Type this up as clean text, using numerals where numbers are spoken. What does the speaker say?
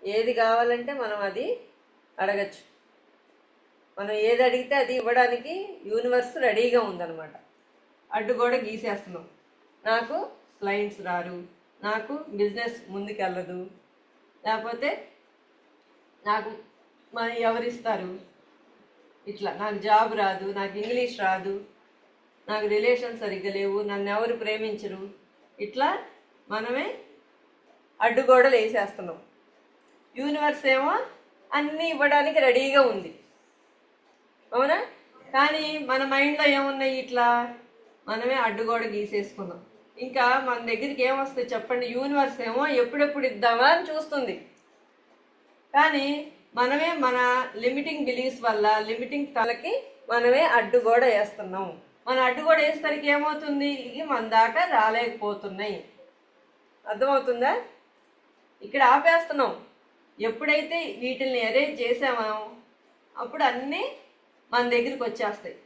ఏది కావాలంటే మనం అది అడగచ్చు. మనం ఏది అడిగితే అది ఇవ్వడానికి యూనివర్స్ రెడీగా ఉందన్నమాట. అడ్డుగోడ గీసేస్తున్నాం. నాకు క్లయింట్స్ రారు, నాకు బిజినెస్ ముందుకెళ్ళదు, లేకపోతే నాకు మనీ ఎవరిస్తారు, ఇట్లా నాకు జాబ్ రాదు, నాకు ఇంగ్లీష్ రాదు, నాకు రిలేషన్స్ సరిగ్గా లేవు, నన్ను ఎవరు ప్రేమించరు, ఇట్లా మనమే అడ్డుగోడలు వేసేస్తున్నాం. యూనివర్స్ ఏమో అన్నీ ఇవ్వడానికి రెడీగా ఉంది, అవునా? కానీ మన మైండ్లో ఏమున్నాయి, ఇట్లా మనమే అడ్డుగోడ గీసేసుకున్నాం. ఇంకా మన దగ్గరికి ఏమొస్తుంది చెప్పండి? యూనివర్స్ ఏమో ఎప్పుడెప్పుడు ఇద్దామా అని చూస్తుంది. కానీ మనమే మన లిమిటింగ్ బిలీఫ్స్ వల్ల, లిమిటింగ్ తలకి మనమే అడ్డుగోడ వేస్తున్నాం. మన అడ్డుగోడ వేసేసరికి ఏమవుతుంది, ఇవి మన దాకా రాలేకపోతున్నాయి. అర్థమవుతుందా? ఇక్కడ ఆపేస్తున్నాం. ఎప్పుడైతే వీటిని అరేంజ్ చేసామో అప్పుడు అన్నీ మన దగ్గరికి వచ్చేస్తాయి.